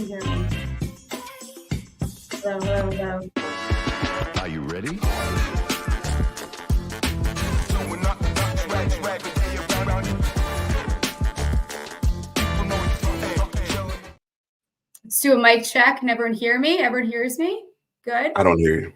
you hear me? Hello, hello, hello. Are you ready? Let's do a mic check. Can everyone hear me? Everyone hears me? Good. I don't hear you.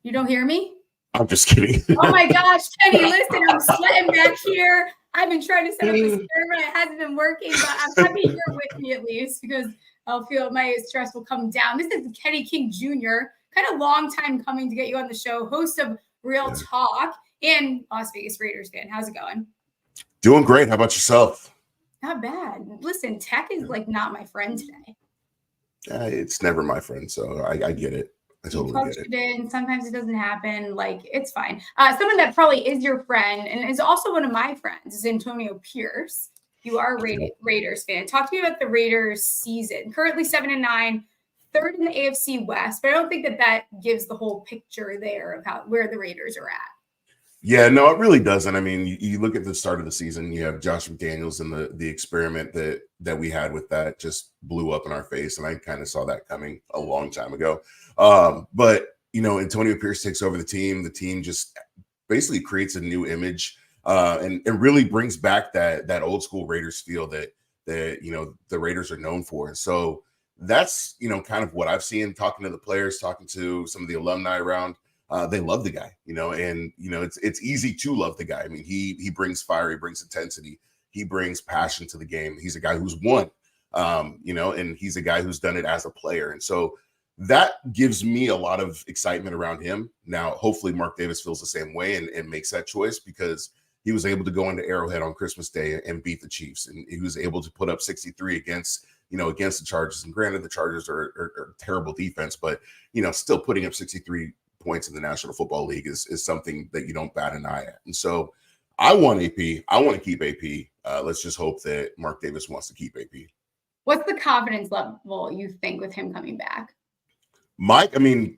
You don't hear me? I'm just kidding. Oh my gosh, Kenny, listen, I'm sweating back here. I've been trying to set up this experiment. It hasn't been working, but I'm happy you're with me at least because I'll feel my stress will come down. This is Kenny King Jr., kind of long time coming to get you on the show, host of Real Talk and Las Vegas Raiders fan. How's it going? Doing great. How about yourself? Not bad. Listen, tech is like not my friend today. It's never my friend, so I get it. I totally get it. Sometimes it doesn't happen. Like, it's fine. Someone that probably is your friend and is also one of my friends is Antonio Pierce. You are a Raiders fan. Talk to me about the Raiders season. Currently 7-9, third in the AFC West, but I don't think that gives the whole picture there of where the Raiders are at. Yeah, no, it really doesn't. I mean, you look at the start of the season, you have Josh McDaniels and the experiment that we had with that just blew up in our face. And I kind of saw that coming a long time ago. But, Antonio Pierce takes over the team. The team just basically creates a new image and really brings back that old school Raiders feel that the Raiders are known for. And so that's, kind of what I've seen talking to the players, talking to some of the alumni around. They love the guy, and it's easy to love the guy. I mean, he brings fire, he brings intensity, he brings passion to the game. He's a guy who's won, and he's a guy who's done it as a player. And so that gives me a lot of excitement around him. Now, hopefully Mark Davis feels the same way and makes that choice because he was able to go into Arrowhead on Christmas Day and beat the Chiefs. And he was able to put up 63 against the Chargers. And granted, the Chargers are terrible defense, but, still putting up 63 points in the National Football League is something that you don't bat an eye at. And so I want AP. I want to keep AP. Let's just hope that Mark Davis wants to keep AP. What's the confidence level you think with him coming back? Mike, I mean,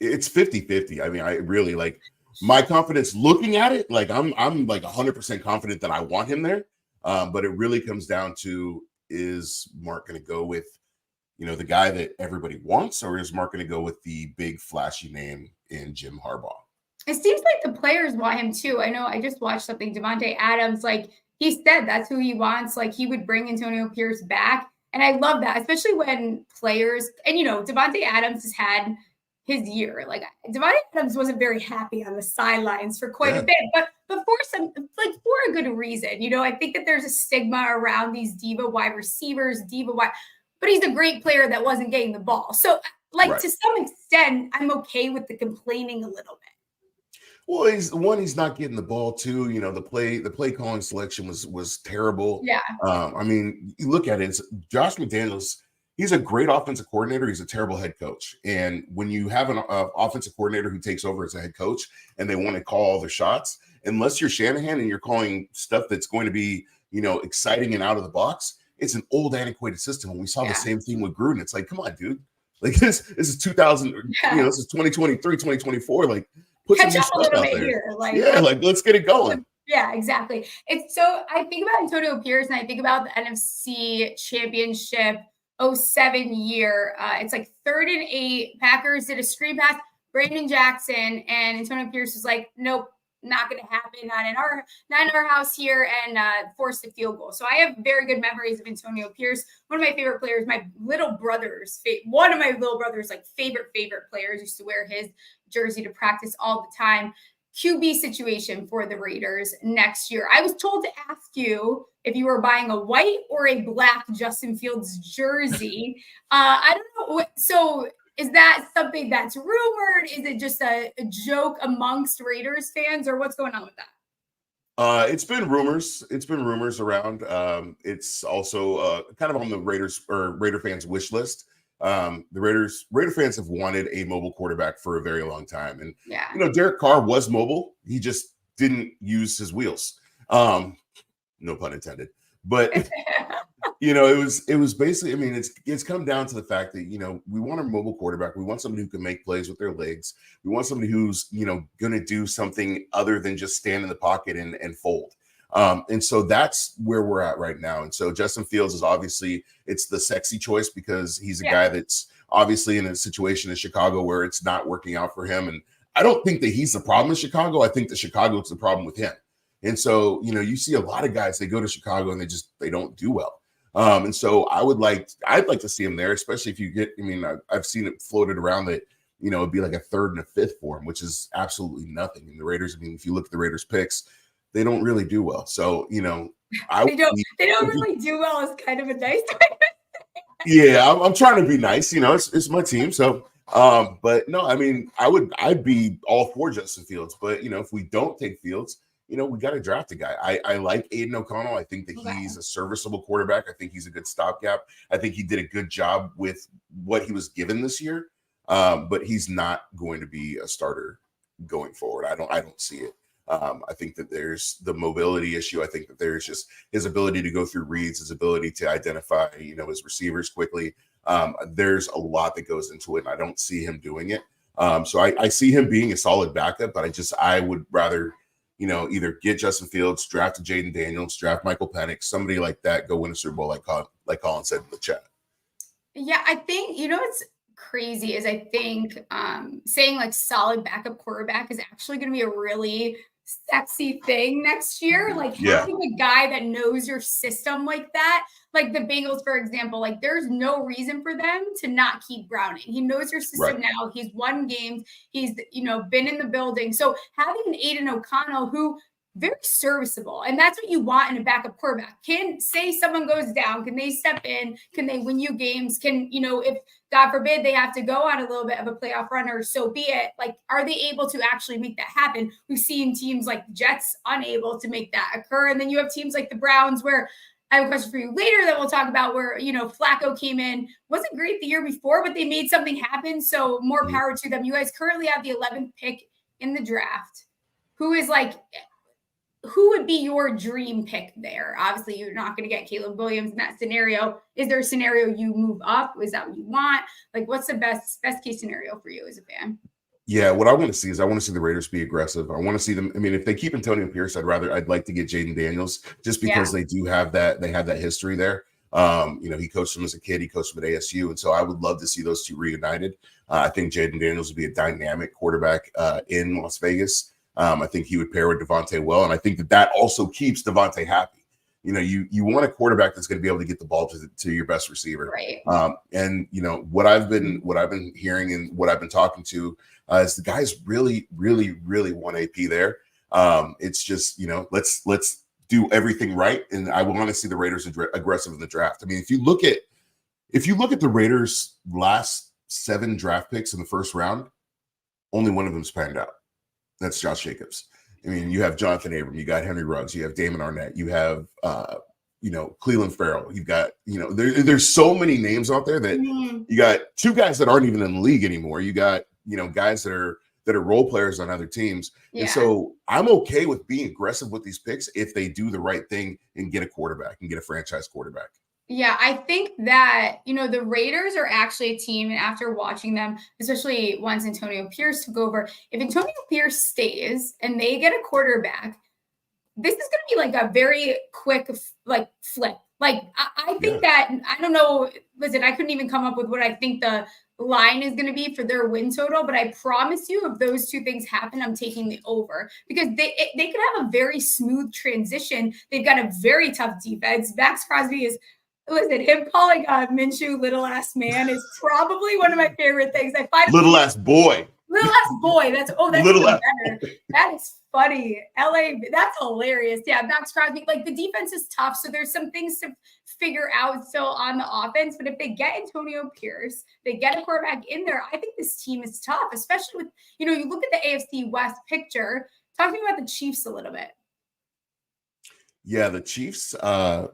it's 50-50. I mean, I really like my confidence looking at it. Like I'm like 100% confident that I want him there. But it really comes down to, is Mark going to go with the guy that everybody wants, or is Mark going to go with the big flashy name in Jim Harbaugh? It seems like the players want him too. I know I just watched something. Devontae Adams, like he said, that's who he wants. Like he would bring Antonio Pierce back. And I love that, especially when players, and Devontae Adams has had his year. Like Devontae Adams wasn't very happy on the sidelines for quite a bit, but for a good reason. I think that there's a stigma around these diva wide receivers, but he's a great player that wasn't getting the ball. So, to some extent, I'm okay with the complaining a little bit. Well, he's not getting the ball too. The play calling selection was terrible. Yeah. I mean, you look at it, it's Josh McDaniels. He's a great offensive coordinator. He's a terrible head coach. And when you have an offensive coordinator who takes over as a head coach and they want to call all their shots, unless you're Shanahan and you're calling stuff that's going to be, exciting and out of the box, it's an old antiquated system. And we saw the same thing with Gruden. It's like, come on, dude. Like this is 2000, this is 2023, 2024. Like put catch some up a little bit there. Here. Let's get it going. Yeah, exactly. It's so I think about Antonio Pierce and I think about the NFC Championship 07 year. It's like 3rd and 8. Packers did a screen pass, Brandon Jackson, and Antonio Pierce was like, nope, not going to happen. Not in our house here, and forced a field goal. So I have very good memories of Antonio Pierce. One of my favorite players, one of my little brother's like favorite players used to wear his jersey to practice all the time. QB situation for the Raiders next year. I was told to ask you if you were buying a white or a black Justin Fields jersey. I don't know. So is that something that's rumored? Is it just a joke amongst Raiders fans, or what's going on with that? It's been rumors. It's been rumors around. It's also kind of on the Raiders or Raider fans wish list. The Raider fans have wanted a mobile quarterback for a very long time. And, Derek Carr was mobile. He just didn't use his wheels. No pun intended. But, it was basically, I mean, it's come down to the fact that, we want a mobile quarterback. We want somebody who can make plays with their legs. We want somebody who's, going to do something other than just stand in the pocket and fold. And so that's where we're at right now. And so Justin Fields is obviously, it's the sexy choice because he's a guy that's obviously in a situation in Chicago where it's not working out for him. And I don't think that he's the problem in Chicago. I think that Chicago's the problem with him. And so, you see a lot of guys, they go to Chicago and they don't do well. And so I'd like to see him there, especially if you get, I've seen it floated around that, it'd be like a third and a fifth for him, which is absolutely nothing. And the Raiders, if you look at the Raiders picks, they don't really do well. So, they don't really do well is kind of a nice way. Yeah, I'm trying to be nice. It's my team. So, but no, I'd be all for Justin Fields. But, if we don't take Fields, we got to draft a guy. I like Aiden O'Connell. I think that he's a serviceable quarterback. I think he's a good stopgap. I think he did a good job with what he was given this year. But he's not going to be a starter going forward. I don't see it. I think that there's the mobility issue. I think that there's just his ability to go through reads, his ability to identify, his receivers quickly. There's a lot that goes into it, and I don't see him doing it. So I see him being a solid backup, but I would rather, either get Justin Fields, draft Jaden Daniels, draft Michael Penix, somebody like that, go win a Super Bowl like Colin said in the chat. Yeah, I think, what's crazy is I think saying like solid backup quarterback is actually going to be a really sexy thing next year. Like having a guy that knows your system like that, like the Bengals, for example, like there's no reason for them to not keep Browning. He knows your system now. He's won games. He's, been in the building. So having an Aiden O'Connell who very serviceable. And that's what you want in a backup quarterback. Can say someone goes down, can they step in? Can they win you games? Can, if God forbid they have to go on a little bit of a playoff run or so be it, like, are they able to actually make that happen? We've seen teams like Jets unable to make that occur. And then you have teams like the Browns where I have a question for you later that we'll talk about where, Flacco came in, wasn't great the year before, but they made something happen. So more power to them. You guys currently have the 11th pick in the draft. Who would be your dream pick there? Obviously, you're not going to get Caleb Williams in that scenario. Is there a scenario you move up? Is that what you want? Like, what's the best case scenario for you as a fan? Yeah, what I want to see is I want to see the Raiders be aggressive. I want to see them. If they keep Antonio Pierce, I'd like to get Jaden Daniels just because they do have that. They have that history there. He coached him as a kid. He coached him at ASU, and so I would love to see those two reunited. I think Jaden Daniels would be a dynamic quarterback in Las Vegas. I think he would pair with Devontae well, and I think that also keeps Devontae happy. You want a quarterback that's going to be able to get the ball to your best receiver. Right. And what I've been hearing and what I've been talking to is the guys really, really, really want AP there. It's just let's do everything right, and I want to see the Raiders aggressive in the draft. If you look at the Raiders' last 7 draft picks in the first round, only one of them's panned out. That's Josh Jacobs. You have Jonathan Abram, you got Henry Ruggs, you have Damon Arnett, you have Cleveland Farrell. You've got there's so many names out there that you got 2 guys that aren't even in the league anymore. You got guys that are role players on other teams. Yeah. And so I'm okay with being aggressive with these picks if they do the right thing and get a quarterback and get a franchise quarterback. Yeah, I think that, the Raiders are actually a team, and after watching them, especially once Antonio Pierce took over, if Antonio Pierce stays and they get a quarterback, this is going to be like a very quick, flip. Like, I think that, I don't know, listen, I couldn't even come up with what I think the line is going to be for their win total, but I promise you, if those 2 things happen, I'm taking the over because they could have a very smooth transition. They've got a very tough defense. Max Crosby is, listen, him calling Minshew little ass man is probably one of my favorite things. I find little ass boy. Little ass boy. That's even better. That is funny. LA, that's hilarious. Yeah, Max Crosby, like the defense is tough, so there's some things to figure out still on the offense. But if they get Antonio Pierce, they get a quarterback in there, I think this team is tough, especially with, you look at the AFC West picture. Talk to me about the Chiefs a little bit. Yeah, the Chiefs,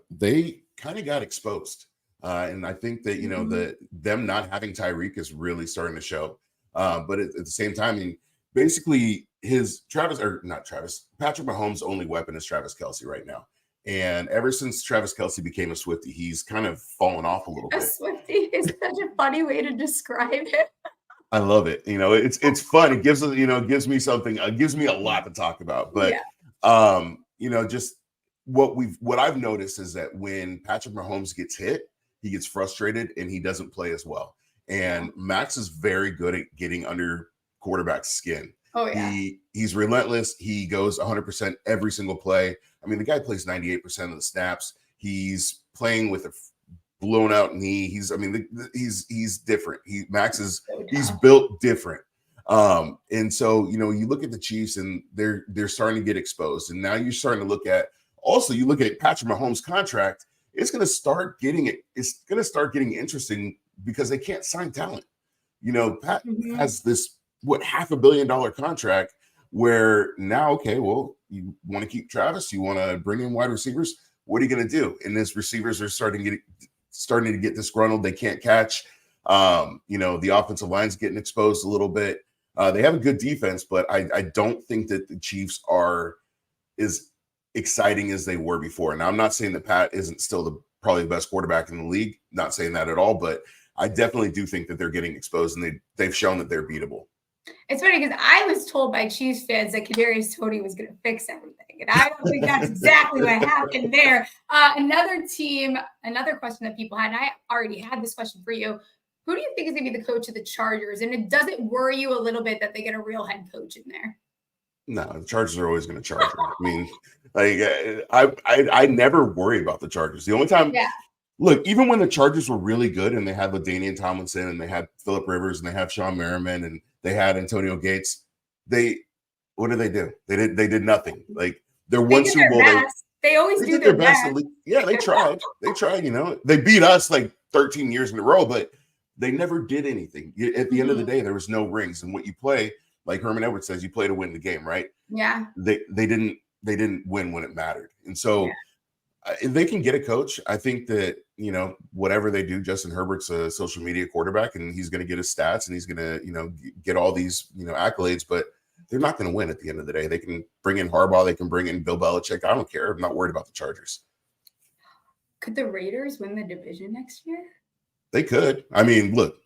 they kind of got exposed. And I think that, them not having Tyreek is really starting to show. But at the same time, basically Patrick Mahomes' only weapon is Travis Kelce right now. And ever since Travis Kelce became a Swiftie, he's kind of fallen off a little bit. A Swiftie is such a funny way to describe it. I love it. It's fun. It gives me something, gives me a lot to talk about. But, just what I've noticed is that when Patrick Mahomes gets hit, he gets frustrated and he doesn't play as well. And Max is very good at getting under quarterback's skin. Oh yeah. He's relentless. He goes 100% every single play. I mean, the guy plays 98% of the snaps. He's playing with a blown out knee. He's different. He's built different. And so, you look at the Chiefs and they're starting to get exposed. And now you're starting to look at Patrick Mahomes' contract. It's going to start getting interesting because they can't sign talent. Pat has this $500 million contract where now, okay, well, you want to keep Travis, you want to bring in wide receivers. What are you going to do? And his receivers are starting to get disgruntled. They can't catch. The offensive line's getting exposed a little bit. They have a good defense, but I don't think that the Chiefs are as exciting as they were before. Now, I'm not saying that Pat isn't still probably the best quarterback in the league. Not saying that at all, but I definitely do think that they're getting exposed and they've shown that they're beatable. It's funny because I was told by Chiefs fans that Kadarius Toney was going to fix everything, and I don't think that's exactly what happened there. Another question that people had, and I already had this question for you. Who do you think is going to be the coach of the Chargers? And does it worry you a little bit that they get a real head coach in there? No, the Chargers are always going to charge. I mean, I never worry about the Chargers. The only time, look, even when the Chargers were really good and they had LaDainian Tomlinson and they had Phillip Rivers and they had Sean Merriman and they had Antonio Gates, what did they do? They did nothing. Like their one Super Bowl, they always do their best. Yeah, they tried. They beat us like 13 years in a row, but they never did anything. At the end of the day, there was no rings. And what you play, like Herman Edwards says, you play to win the game, right? Yeah. They didn't win when it mattered. And so if they can get a coach, I think that, whatever they do, Justin Herbert's a social media quarterback and he's going to get his stats and he's going to, get all these, accolades, but they're not going to win at the end of the day. They can bring in Harbaugh. They can bring in Bill Belichick. I don't care. I'm not worried about the Chargers. Could the Raiders win the division next year? They could. I mean, look,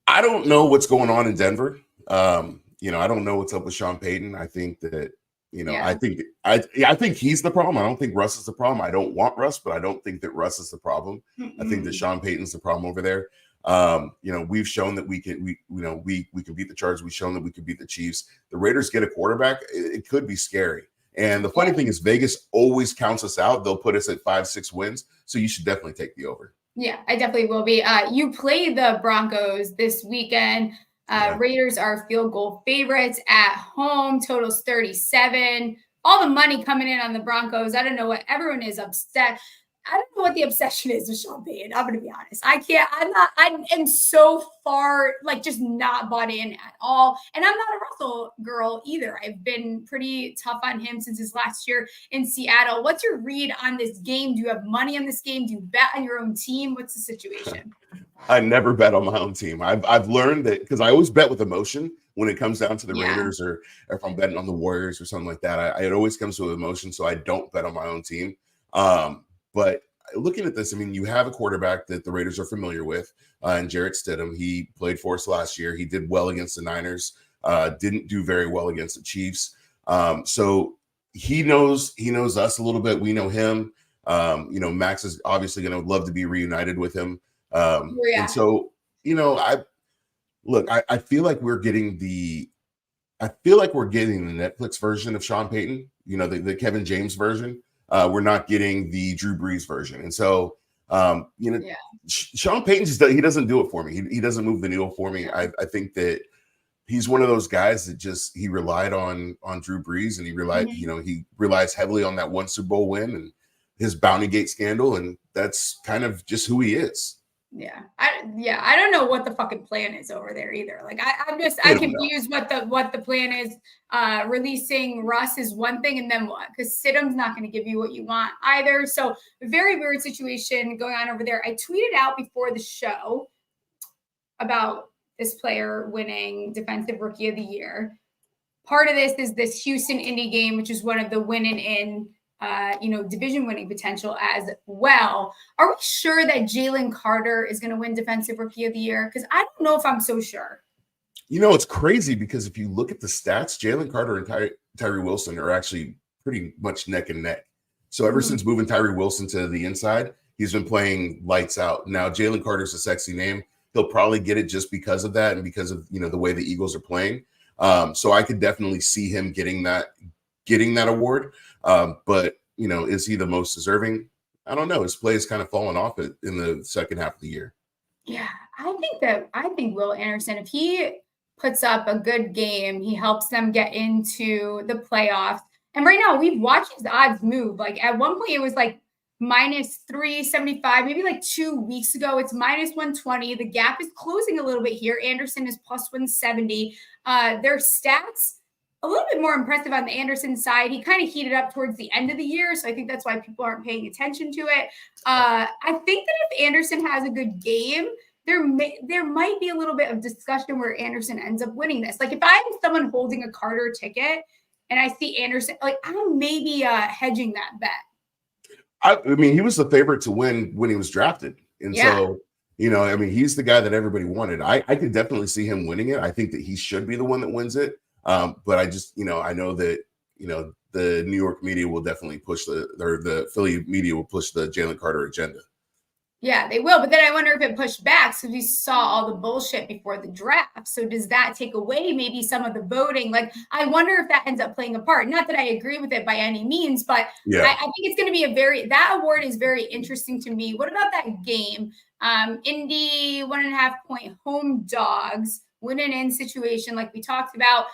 I don't know what's going on in Denver. I don't know what's up with Sean Payton. I think that, I think he's the problem. I don't think Russ is the problem. I don't want Russ, but I don't think that Russ is the problem. I think that Sean Payton's the problem over there. We've shown that we can beat the Chargers. We've shown that we can beat the Chiefs. The Raiders get a quarterback. It could be scary. And the funny thing is Vegas always counts us out. They'll put us at 5-6 wins. So you should definitely take the over. Yeah, I definitely will be. You play the Broncos this weekend. Raiders are field goal favorites at home. Totals 37. All the money coming in on the Broncos. I don't know what everyone is upset. I don't know what the obsession is with Sean Payton. I'm going to be honest. I am so far, just not bought in at all. And I'm not a Russell girl either. I've been pretty tough on him since his last year in Seattle. What's your read on this game? Do you have money on this game? Do you bet on your own team? What's the situation? I never bet on my own team. I've learned that because I always bet with emotion when it comes down to the Raiders or if I'm betting on the Warriors or something like that. It always comes with emotion, so I don't bet on my own team. But looking at this, I mean, you have a quarterback that the Raiders are familiar with, and Jarrett Stidham. He played for us last year. He did well against the Niners, didn't do very well against the Chiefs. So he knows us a little bit. We know him. Max is obviously going to love to be reunited with him. And so, I feel like we're getting the Netflix version of Sean Payton, the Kevin James version. We're not getting the Drew Brees version. And so, Sean Payton he doesn't do it for me. He doesn't move the needle for me. I think that he's one of those guys that he relied on Drew Brees and he relies heavily on that one Super Bowl win and his Bounty Gate scandal. And that's kind of just who he is. I don't know what the fucking plan is over there either. I'm confused what the plan is. Releasing Russ is one thing, and then what? Because Stidham's not going to give you what you want either. So very weird situation going on over there. I tweeted out before the show about this player winning Defensive Rookie of the Year. Part of this is this Houston Indy game, which is one of the winning in division winning potential as well. Are we sure that Jalen Carter is going to win Defensive Rookie of the Year? Because I don't know if I'm so sure. It's crazy because if you look at the stats, Jalen Carter and Tyree Wilson are actually pretty much neck and neck. So ever since moving Tyree Wilson to the inside, he's been playing lights out. Now Jalen Carter's a sexy name. He'll probably get it just because of that and because of the way the Eagles are playing. So I could definitely see him getting that award. But is he the most deserving? I don't know. His play has kind of fallen off in the second half of the year. Yeah, I think Will Anderson, if he puts up a good game, he helps them get into the playoffs. And right now we've watched his odds move. Like at one point it was like minus 375, maybe like 2 weeks ago, it's minus 120. The gap is closing a little bit here. Anderson is plus 170. Their stats a little bit more impressive on the Anderson side. He kind of heated up towards the end of the year, so I think that's why people aren't paying attention to it. I think that if Anderson has a good game, there might be a little bit of discussion where Anderson ends up winning this. Like if I'm someone holding a Carter ticket and I see Anderson, like I'm maybe hedging that bet. I mean, he was the favorite to win when he was drafted. And so, he's the guy that everybody wanted. I could definitely see him winning it. I think that he should be the one that wins it. But I just, I know that, the New York media will definitely push the Philly media will push the Jalen Carter agenda. Yeah, they will. But then I wonder if it pushed back because we saw all the bullshit before the draft. So does that take away maybe some of the voting? Like, I wonder if that ends up playing a part. Not that I agree with it by any means, but I think it's going to be that award is very interesting to me. What about that game? Indy 1.5 point home dogs, win and in situation like we talked about.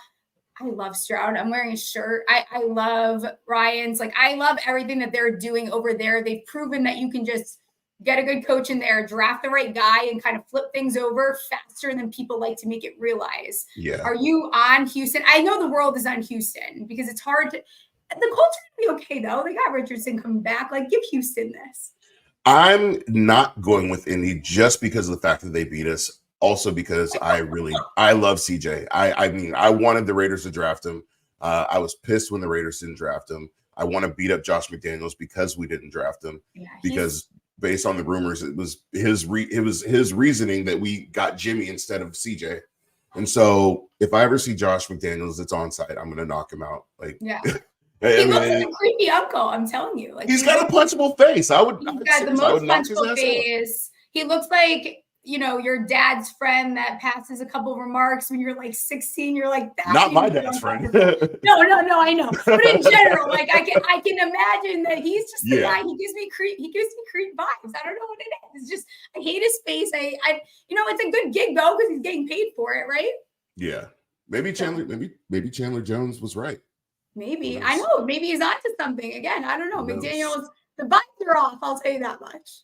I love Stroud. I'm wearing a shirt. I love Ryan's. Like, I love everything that they're doing over there. They've proven that you can just get a good coach in there, draft the right guy, and kind of flip things over faster than people like to make it realize. Yeah. Are you on Houston? I know the world is on Houston because it's hard to – the Colts are going to be okay, though. They got Richardson coming back. Like, give Houston this. I'm not going with Indy just because of the fact that they beat us. Also because I love CJ. I mean, I wanted the Raiders to draft him. I was pissed when the Raiders didn't draft him. I want to beat up Josh McDaniels because we didn't draft him. Yeah, because based on the rumors, it was his reasoning that we got Jimmy instead of CJ. And so if I ever see Josh McDaniels that's on site, I'm gonna knock him out. Like, yeah. He looks like a creepy uncle, I'm telling you. Like, he's got a punchable face. He's got the most punchable face. He looks like your dad's friend that passes a couple of remarks when you're like 16. You're like, that's not my dad's friend. No, I know. But in general, like I can imagine that he's just the guy. He gives me creep vibes. I don't know what it is. It's just I hate his face. It's a good gig though because he's getting paid for it, right? Yeah. Maybe Chandler Jones was right. Maybe. I know. Maybe he's onto something. Again, I don't know. McDaniels, the vibes are off. I'll tell you that much.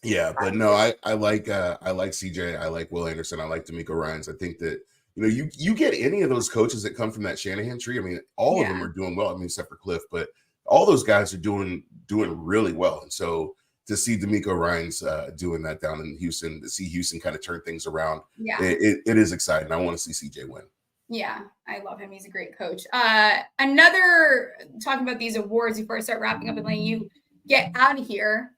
Yeah, but no, I like CJ. I like Will Anderson. I like D'Amico Ryans. I think that you get any of those coaches that come from that Shanahan tree. I mean, all of them are doing well. I mean, except for Cliff, but all those guys are doing really well. And so to see D'Amico Ryans doing that down in Houston, to see Houston kind of turn things around, it is exciting. I want to see CJ win. Yeah, I love him. He's a great coach. Another talking about these awards before I start wrapping up and letting you get out of here.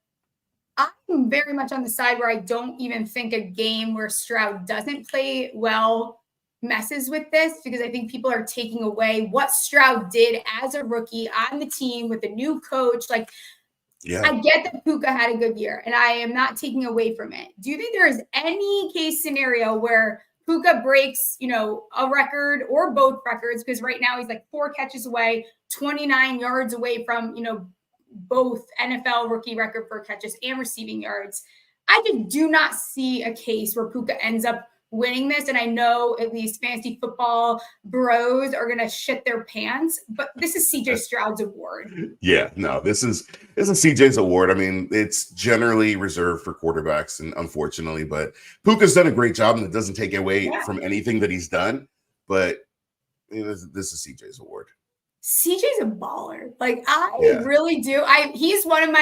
I'm very much on the side where I don't even think a game where Stroud doesn't play well messes with this because I think people are taking away what Stroud did as a rookie on the team with a new coach. Like, I get that Puka had a good year, and I am not taking away from it. Do you think there is any case scenario where Puka breaks, a record or both records? Because right now he's like 4 catches away, 29 yards away from, both NFL rookie record for catches and receiving yards. I just do not see a case where Puka ends up winning this. And I know at least fantasy football bros are going to shit their pants, but this is CJ Stroud's award. Yeah, no, this is CJ's award. I mean, it's generally reserved for quarterbacks, and unfortunately, but Puka's done a great job, and it doesn't take away from anything that he's done. But this is CJ's award. CJ's a baller. Like, I really do. He's one of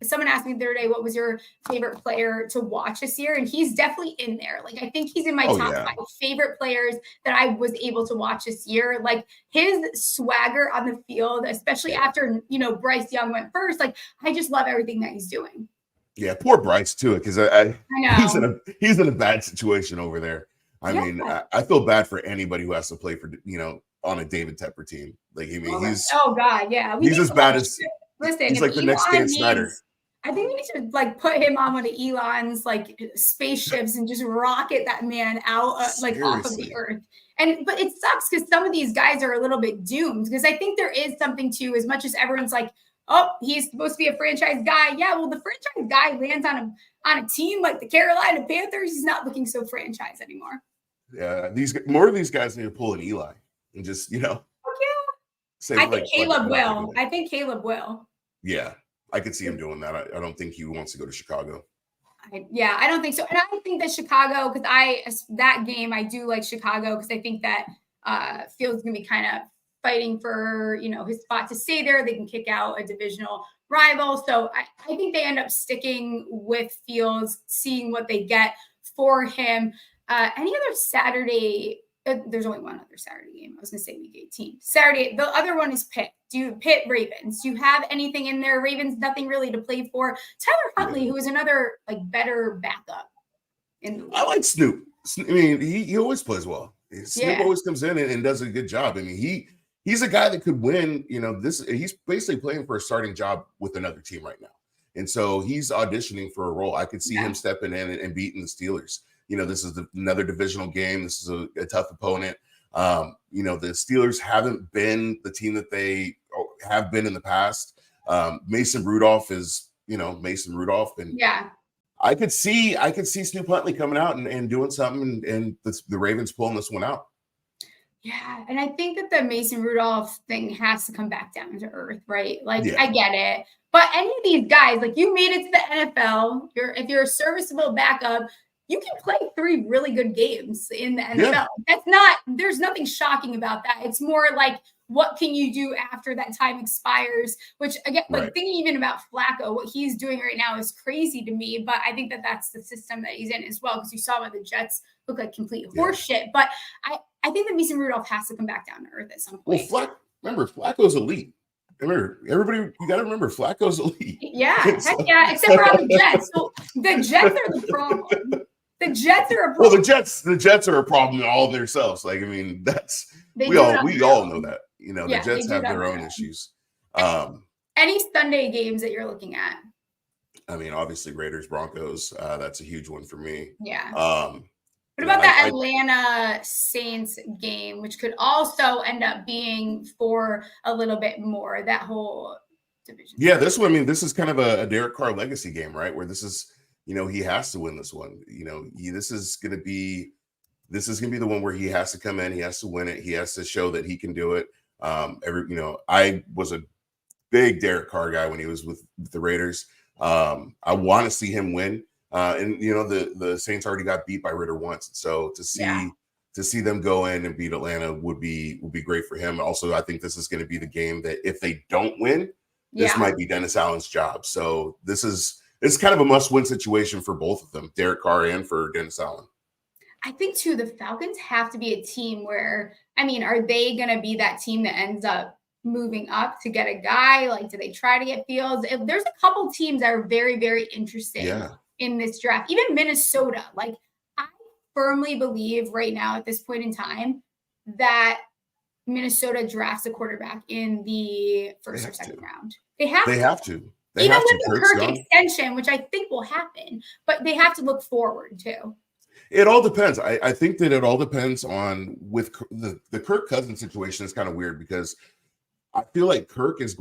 someone asked me the other day, what was your favorite player to watch this year? And he's definitely in there. Like, I think he's in my top 5 favorite players that I was able to watch this year. Like, his swagger on the field, especially after, Bryce Young went first. Like, I just love everything that he's doing. Yeah, poor Bryce too, because I know he's in a bad situation over there. I mean, I feel bad for anybody who has to play for, on a David Tepper team. Like, I mean, he's as bad as Listen, He's if like the next Elon Dan Snyder. I think we need to like put him on one of Elon's like spaceships and just rocket that man out like off of the Seriously. earth. But it sucks because some of these guys are a little bit doomed because I think there is something to, as much as everyone's like, oh, he's supposed to be a franchise guy. Yeah, well, the franchise guy lands on a team like the Carolina Panthers. He's not looking so franchise anymore. Yeah, more of these guys need to pull an Eli and just, say, I think Caleb will. I think Caleb will. Yeah, I could see him doing that. I don't think he wants to go to Chicago. I don't think so. And I think that Chicago, because that game, I do like Chicago because I think that Fields going to be kind of fighting for, his spot to stay there. They can kick out a divisional rival. So I think they end up sticking with Fields, seeing what they get for him. Any other Saturday? There's only one other Saturday game. I was going to say week 18. Saturday, the other one is Pitt. Pitt Ravens. Do you have anything in there? Ravens, nothing really to play for. Tyler Huntley, who is another like better backup. I like Snoop. I mean, he always plays well. Snoop always comes in and does a good job. I mean, he's a guy that could win. He's basically playing for a starting job with another team right now, and so he's auditioning for a role. I could see him stepping in and beating the Steelers. This is another divisional game. This is a tough opponent. The Steelers haven't been the team that they have been in the past. Mason Rudolph is, Mason Rudolph. And I could see Snoop Huntley coming out and doing something and the Ravens pulling this one out. Yeah. And I think that the Mason Rudolph thing has to come back down to earth, right? Like, I get it. But any of these guys, like you made it to the NFL, if you're a serviceable backup, you can play 3 really good games in the NFL. There's nothing shocking about that. It's more like, what can you do after that time expires? Which again, like thinking even about Flacco, what he's doing right now is crazy to me. But I think that that's the system that he's in as well. Because you saw what the Jets look like complete horseshit. But I think that Mason Rudolph has to come back down to earth at some point. Well, remember, Flacco's elite. Remember, everybody, you got to remember, Flacco's elite. Yeah, except for on the Jets. So the Jets are the problem. The Jets are a problem. Well, the Jets are a problem all themselves. Like, I mean, we all know that. The Jets have their own issues. Any Sunday games that you're looking at? I mean, obviously Raiders, Broncos. That's a huge one for me. Yeah. What about that Atlanta Saints game, which could also end up being for a little bit more, that whole division? Yeah, this one, I mean, this is kind of a Derek Carr legacy game, right? Where this is, he has to win this one. This is going to be the one where he has to come in, he has to win it, he has to show that he can do it. I was a big Derek Carr guy when he was with the Raiders. I want to see him win. And the Saints already got beat by Ritter once, so to see them go in and beat Atlanta would be great for him. Also, I think this is going to be the game that if they don't win, this might be Dennis Allen's job. So it's kind of a must-win situation for both of them, Derek Carr and for Dennis Allen. I think, too, the Falcons have to be a team where, I mean, are they going to be that team that ends up moving up to get a guy? Like, do they try to get Fields? There's a couple teams that are very, very interesting in this draft. Even Minnesota. Like, I firmly believe right now at this point in time that Minnesota drafts a quarterback in the first or second round. They have to. Even with the Kirk extension, which I think will happen, but they have to look forward too. It all depends. I think that it all depends on with the Kirk Cousins situation is kind of weird because I feel like Kirk is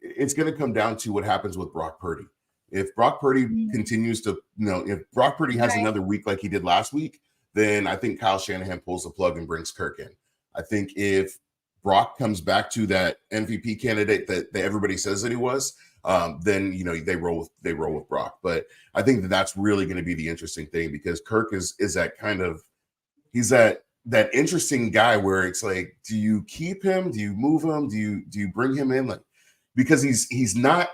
it's going to come down to what happens with Brock Purdy. If Brock Purdy continues to, if Brock Purdy has another week like he did last week, then I think Kyle Shanahan pulls the plug and brings Kirk in. I think if Brock comes back to that MVP candidate that everybody says that he was, then they roll with Brock. But I think that's really going to be the interesting thing because Kirk is that kind of he's that interesting guy where it's like, do you keep him? Do you move him? Do you bring him in? Like, because he's not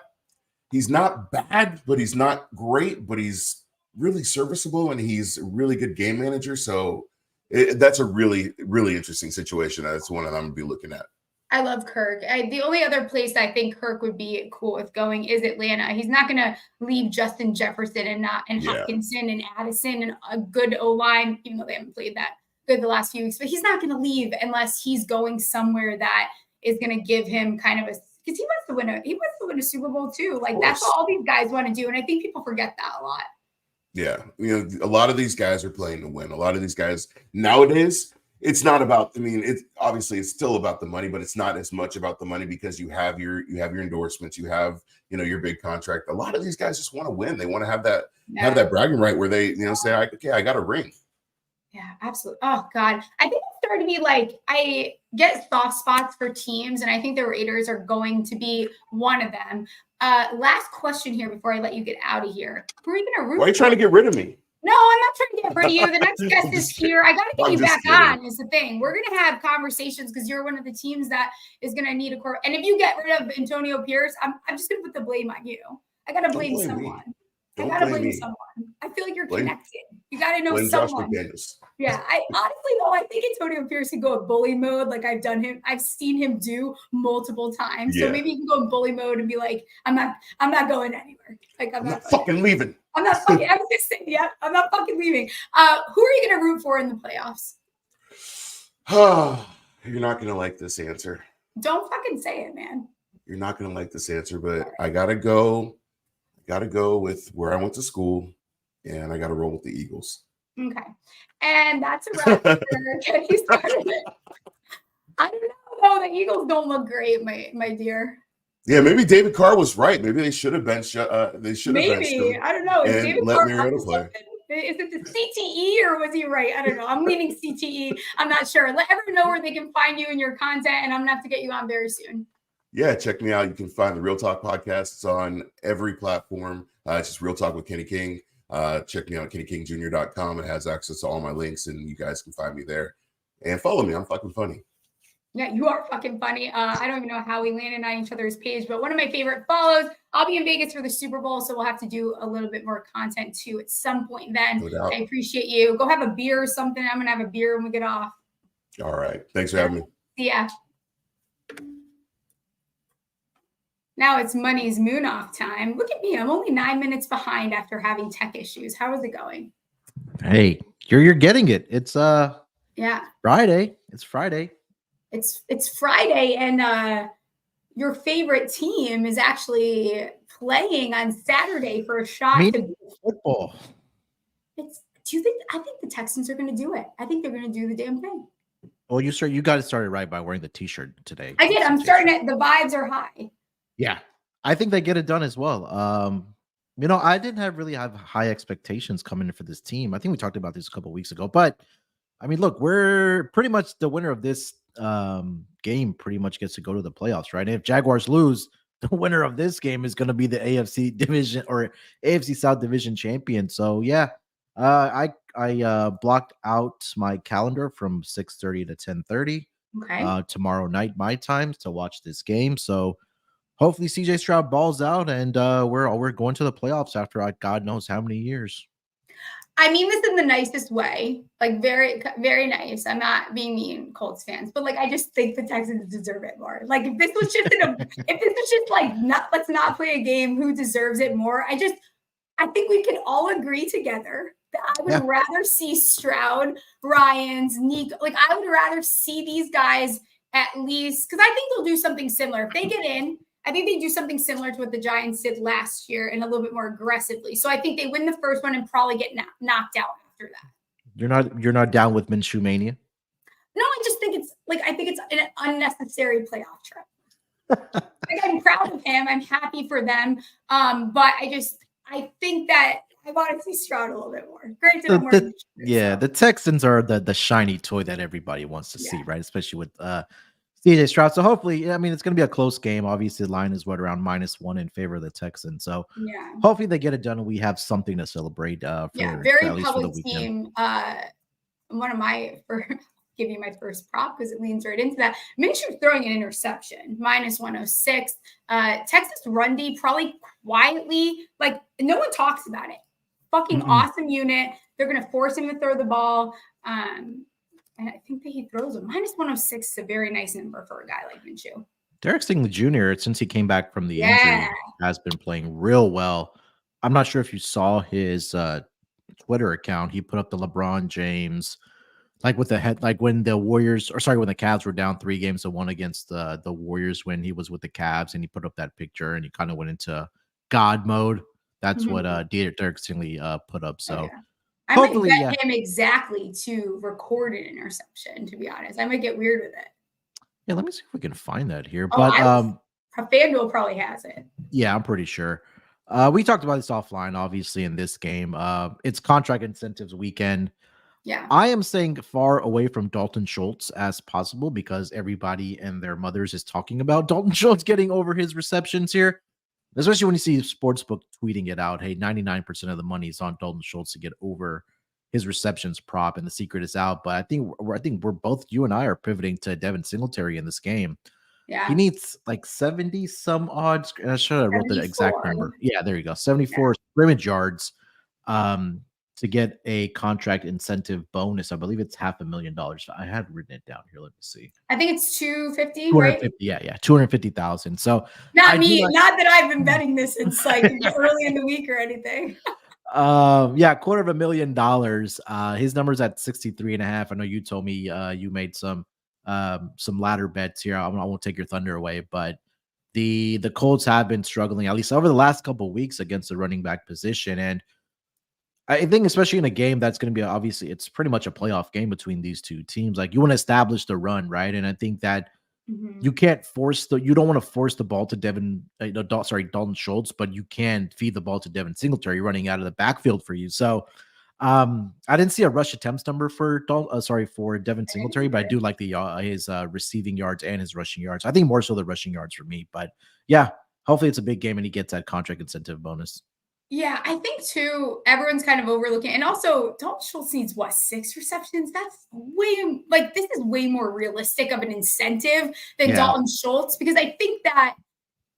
bad, but he's not great, but he's really serviceable and he's a really good game manager. So that's a really, really interesting situation. That's one that I'm going to be looking at. I love Kirk. The only other place I think Kirk would be cool with going is Atlanta. He's not going to leave Justin Jefferson and Hopkinson and Addison and a good O-line, even though they haven't played that good the last few weeks. But he's not going to leave unless he's going somewhere that is going to give him kind of because he wants to win a Super Bowl too. Like that's what all these guys want to do. And I think people forget that a lot. Yeah. A lot of these guys are playing to win. A lot of these guys nowadays, it's not about, it's obviously it's still about the money, but it's not as much about the money because you have your endorsements, you have, your big contract. A lot of these guys just want to win. They want to have that bragging right where they, say, okay, I got a ring. Yeah, absolutely. Oh God. I think it's starting to be like, I get soft spots for teams, and I think the Raiders are going to be one of them. Last question here before I let you get out of here. Who are you going to root for? Why are you trying to get rid of me? No, I'm not trying to get rid of you. The next guest is here. I got to get you back on is the thing. We're going to have conversations because you're one of the teams that is going to need a core. And if you get rid of Antonio Pierce, I'm just going to put the blame on you. I got to blame someone. I got to blame someone. I feel like you're connected. You got to know someone. Yeah, I honestly, though, I think Antonio Pierce can go in bully mode like I've seen him do multiple times. Yeah. So maybe you can go in bully mode and be like, I'm not going anywhere. Like I'm not fucking leaving. I'm not fucking I'm not fucking leaving. Who are you gonna root for in the playoffs? You're not gonna like this answer. Don't fucking say it, man. You're not gonna like this answer, but I gotta go with where I went to school, and I gotta roll with the Eagles. Okay. And that's a wrap for Kenny started. I don't know, though. The Eagles don't look great, my dear. Yeah, maybe David Carr was right. Maybe they should have benched. They should have benched him. I don't know. Is David let Carr Mariota play? Is it the CTE or was he right? I don't know. I'm leaning CTE. I'm not sure. Let everyone know where they can find you and your content, and I'm gonna have to get you on very soon. Yeah, check me out. You can find the Real Talk podcast. It's on every platform. It's just Real Talk with Kenny King. Check me out at KennyKingJr.com. It has access to all my links, and you guys can find me there. And follow me. I'm fucking funny. Yeah, you are fucking funny. I don't even know how we landed on each other's page, but one of my favorite follows. I'll be in Vegas for the Super Bowl, so we'll have to do a little bit more content too at some point then. No doubt. I appreciate you. Go have a beer or something. I'm going to have a beer when we get off. All right. Thanks for having me. See ya. Now it's Money's Munaf time. Look at me. I'm only 9 minutes behind after having tech issues. How is it going? Hey, you're getting it. It's Friday. It's Friday. It's Friday, and your favorite team is actually playing on Saturday for a shot to football. I think the Texans are going to do it. I think they're going to do the damn thing. Well, you got it started right by wearing the t-shirt today. I did. I'm starting it. The vibes are high. Yeah, I think they get it done as well. I didn't really have high expectations coming in for this team. I think we talked about this a couple of weeks ago, but I mean, look, we're pretty much the winner of this game pretty much gets to go to the playoffs, right? And if Jaguars lose, the winner of this game is going to be the AFC division or AFC South division champion. So yeah, I blocked out my calendar from 6:30 to 10:30 tomorrow night my time to watch this game. So hopefully CJ Stroud balls out, and we're going to the playoffs after God knows how many years. I mean this in the nicest way, like very, very nice. I'm not being mean, Colts fans, but like I just think the Texans deserve it more. Like if this was just like let's not play a game, who deserves it more? I think we can all agree together that I would rather see Stroud, Ryans, Nico. Like I would rather see these guys at least because I think they'll do something similar if they get in. I think they do something similar to what the Giants did last year and a little bit more aggressively. So I think they win the first one and probably get knocked out after that. You're not down with Minshew mania? No, I just think it's an unnecessary playoff trip. Like I'm proud of him. I'm happy for them. But I think that I want to see Stroud a little bit more. Granted, the Texans are the shiny toy that everybody wants to see, right? Especially with CJ Stroud. So hopefully, I mean, it's going to be a close game. Obviously, the line is around -1 in favor of the Texans. So hopefully they get it done and we have something to celebrate. Very public team. Give you my first prop because it leans right into that. Minshew throwing an interception, -106. Texas run D probably quietly, like no one talks about it. Fucking awesome unit. They're going to force him to throw the ball. And I think that he throws a -106 is a very nice number for a guy like Minshew. Derek Stingley Jr., since he came back from the injury, has been playing real well. I'm not sure if you saw his Twitter account. He put up the LeBron James Like with the head, like when the Warriors, or sorry, when the Cavs were down 3-1 against the Warriors when he was with the Cavs and he put up that picture and he kind of went into God mode. That's what Derek Stingley put up. So I hopefully, might bet him exactly to record an interception, to be honest. I might get weird with it. Yeah, let me see if we can find that here. Oh, But FanDuel probably has it. yeah, I'm pretty sure. We talked about this offline, obviously, in this game. It's contract incentives weekend. Yeah. I am staying far away from Dalton Schultz as possible because everybody and their mothers is talking about Dalton Schultz getting over his receptions here. Especially when you see Sportsbook tweeting it out. Hey, 99% of the money is on Dalton Schultz to get over his receptions prop, and the secret is out. But I think we're both, you and I are pivoting to Devin Singletary in this game. Yeah. He needs like 70 some odds. I should have wrote the exact number. Yeah, there you go. 74 scrimmage yards to get a contract incentive bonus. I believe it's $500,000. I had written it down here. Let me see. I think it's 250, 250, right? Yeah, 250,000. So not me, not that I've been betting this since like early in the week or anything. Yeah, $250,000. His number's at 63.5. I know you told me you made some ladder bets here. I won't take your thunder away, but the Colts have been struggling at least over the last couple of weeks against the running back position. And I think especially in a game that's going to be obviously it's pretty much a playoff game between these two teams. Like you want to establish the run, right? And I think that you can't you don't want to force the ball to Dalton Schultz, but you can feed the ball to Devin Singletary running out of the backfield for you. So I didn't see a rush attempts number for Devin Singletary, but I do like his receiving yards and his rushing yards. I think more so the rushing yards for me, but yeah, hopefully it's a big game and he gets that contract incentive bonus. Yeah, I think too, everyone's kind of overlooking. And also, Dalton Schultz needs 6 receptions? That's this is way more realistic of an incentive than Dalton Schultz, because I think that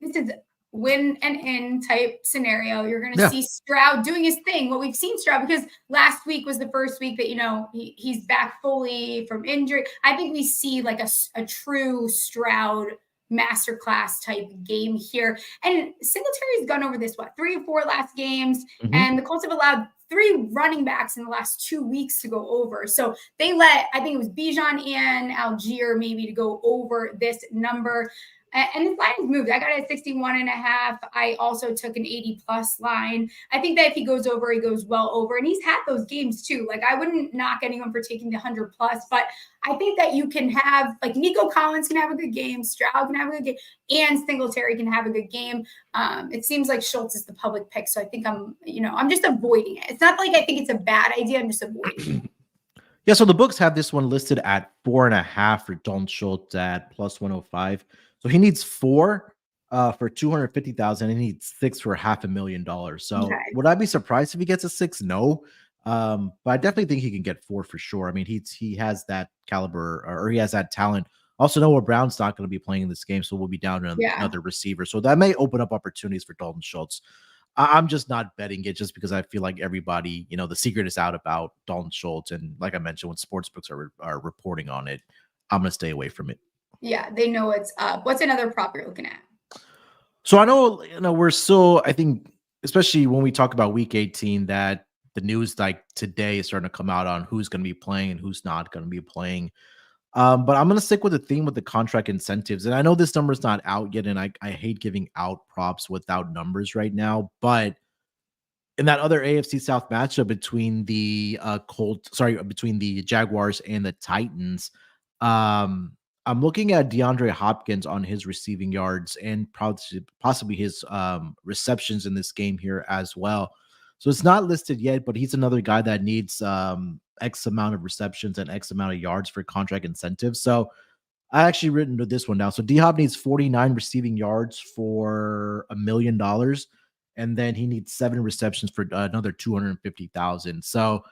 this is win and in type scenario. You're going to see Stroud doing his thing. What we've seen Stroud, because last week was the first week that, he's back fully from injury. I think we see like a true Stroud masterclass type game here. And Singletary's gone over this 3 or 4 last games, and the Colts have allowed 3 running backs in the last 2 weeks to go over. So they let, I think it was Bijan and Algier maybe to go over this number. And this line has moved. I got it at 61.5. I also took an 80+ line. I think that if he goes over, he goes well over. And he's had those games too. Like I wouldn't knock anyone for taking the 100+, but I think that you can have like Nico Collins can have a good game, Stroud can have a good game, and Singletary can have a good game. It seems like Schultz is the public pick. So I think I'm just avoiding it. It's not like I think it's a bad idea. I'm just avoiding it. Yeah, so the books have this one listed at 4.5 for Dalton Schultz at +105. So he needs 4 for 250,000, and he needs 6 for $500,000. So would I be surprised if he gets a 6? No. But I definitely think he can get 4 for sure. I mean, he has that caliber, or he has that talent. Also, Noah Brown's not going to be playing in this game, so we'll be down to another receiver. So that may open up opportunities for Dalton Schultz. I'm just not betting it just because I feel like everybody, the secret is out about Dalton Schultz. And like I mentioned, when sportsbooks are reporting on it, I'm going to stay away from it. Yeah, they know it's up. What's another prop you're looking at? So I know, we're still, I think, especially when we talk about week 18, that the news like today is starting to come out on who's going to be playing and who's not going to be playing. But I'm going to stick with the theme with the contract incentives. And I know this number is not out yet, and I hate giving out props without numbers right now. But in that other AFC South matchup between the between the Jaguars and the Titans, I'm looking at DeAndre Hopkins on his receiving yards and possibly his receptions in this game here as well. So it's not listed yet, but he's another guy that needs X amount of receptions and X amount of yards for contract incentives. So I actually written this one down. So D-Hop needs 49 receiving yards for $1 million, and then he needs 7 receptions for another 250,000. So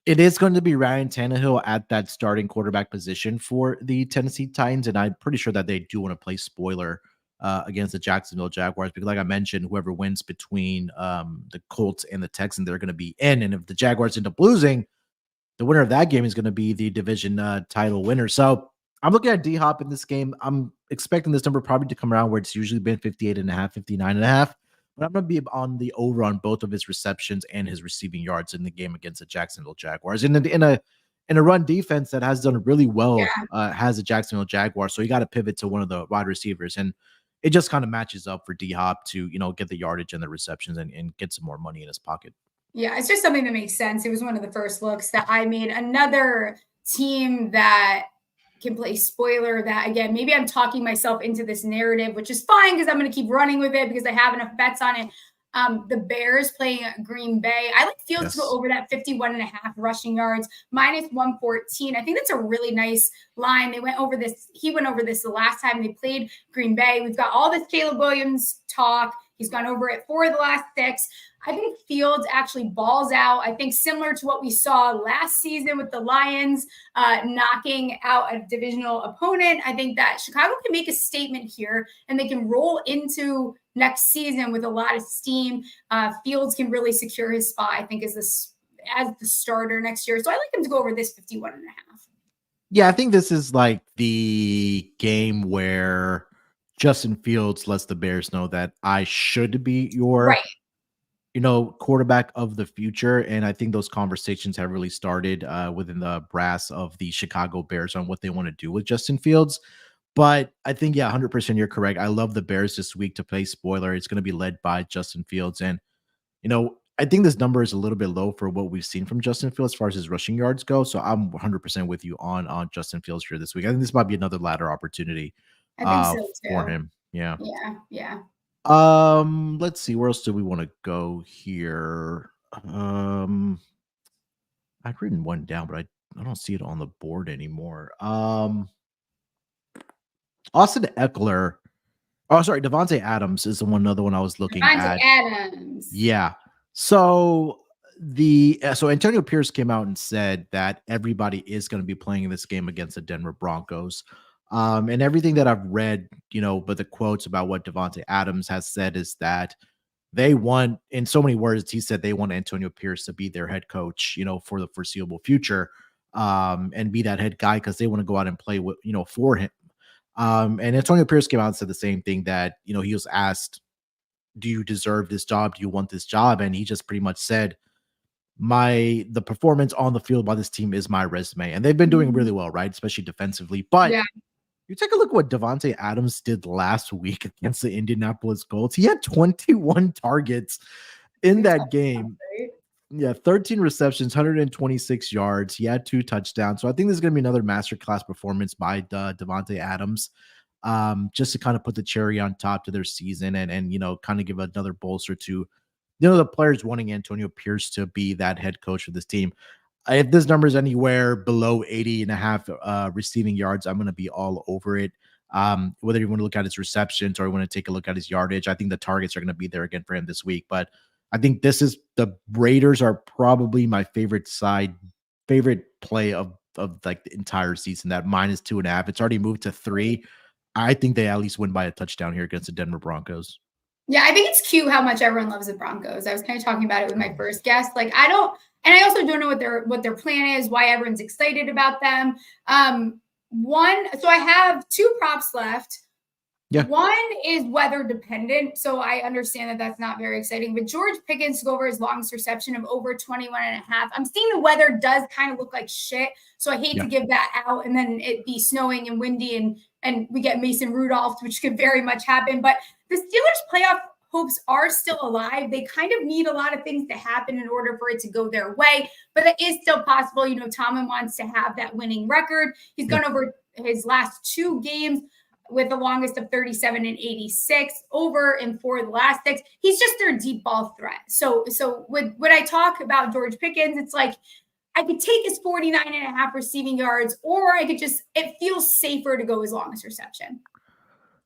it is going to be Ryan Tannehill at that starting quarterback position for the Tennessee Titans, and I'm pretty sure that they do want to play spoiler against the Jacksonville Jaguars, because like I mentioned, whoever wins between the Colts and the Texans, they're going to be in, and if the Jaguars end up losing, the winner of that game is going to be the division title winner. So I'm looking at D-Hop in this game. I'm expecting this number probably to come around where it's usually been 58.5, 59.5. But I'm going to be on the over on both of his receptions and his receiving yards in the game against the Jacksonville Jaguars. In in a run defense that has done really well, Yeah. has a Jacksonville Jaguar. So you got to pivot to one of the wide receivers. And it just kind of matches up for D-Hop to, get the yardage and the receptions and get some more money in his pocket. Yeah, it's just something that makes sense. It was one of the first looks that I made. Another team that can play spoiler that, again, maybe I'm talking myself into this narrative, which is fine because I'm going to keep running with it because I have enough bets on it. The Bears playing Green Bay. I like Fields to go over that 51.5 rushing yards, -114. I think that's a really nice line. He went over this the last time they played Green Bay. We've got all this Caleb Williams talk. He's gone over it 4 of the last 6. I think Fields actually balls out. I think similar to what we saw last season with the Lions knocking out a divisional opponent. I think that Chicago can make a statement here and they can roll into next season with a lot of steam. Fields can really secure his spot, I think, as the starter next year. So I like him to go over this 51.5. Yeah, I think this is like the game where Justin Fields lets the Bears know that I should be your quarterback of the future. And I think those conversations have really started within the brass of the Chicago Bears on what they want to do with Justin Fields. But I think, 100% you're correct. I love the Bears this week to play spoiler. It's going to be led by Justin Fields. And, I think this number is a little bit low for what we've seen from Justin Fields as far as his rushing yards go. So I'm 100% with you on Justin Fields here this week. I think this might be another ladder opportunity I think so too. for him. Yeah. Let's see. Where else do we want to go here? I've written one down, but I don't see it on the board anymore. Austin Eckler. Oh, sorry. Devontae Adams is another one I was looking at. Adams. Yeah. So Antonio Pierce came out and said that everybody is going to be playing in this game against the Denver Broncos. And everything that I've read, but the quotes about what Devontae Adams has said is that they want, in so many words, he said they want Antonio Pierce to be their head coach, for the foreseeable future, and be that head guy because they want to go out and play with, for him. And Antonio Pierce came out and said the same thing, that, he was asked, do you deserve this job? Do you want this job? And he just pretty much said, the performance on the field by this team is my resume. And they've been doing really well, right? Especially defensively. But you take a look at what Devontae Adams did last week against the Indianapolis Colts. He had 21 targets in that game. Yeah, 13 receptions, 126 yards. He had 2 touchdowns. So I think this is going to be another masterclass performance by Devontae Adams, just to kind of put the cherry on top to their season and kind of give another bolster to the players wanting Antonio Pierce to be that head coach for this team. If this number is anywhere below 80.5 receiving yards, I'm going to be all over it. Whether you want to look at his receptions or you want to take a look at his yardage, I think the targets are going to be there again for him this week. But I think the Raiders are probably my favorite play of like the entire season, that -2.5. It's already moved to 3. I think they at least win by a touchdown here against the Denver Broncos. Yeah, I think it's cute how much everyone loves the Broncos. I was kind of talking about it with my first guest. Like, I also don't know what their plan is, why everyone's excited about them. So I have 2 props left. Yeah. One is weather dependent, so I understand that that's not very exciting. But George Pickens to go over his longest reception of over 21.5. I'm seeing the weather does kind of look like shit, so I hate to give that out and then it be snowing and windy and we get Mason Rudolph, which could very much happen. But the Steelers' playoff hopes are still alive. They kind of need a lot of things to happen in order for it to go their way, but it is still possible. Tomlin wants to have that winning record. He's gone over his last 2 games with the longest of 37 and 86, over in 4 of the last 6. He's just their deep ball threat. So when I talk about George Pickens, it's like I could take his 49.5 receiving yards, or it feels safer to go his longest reception.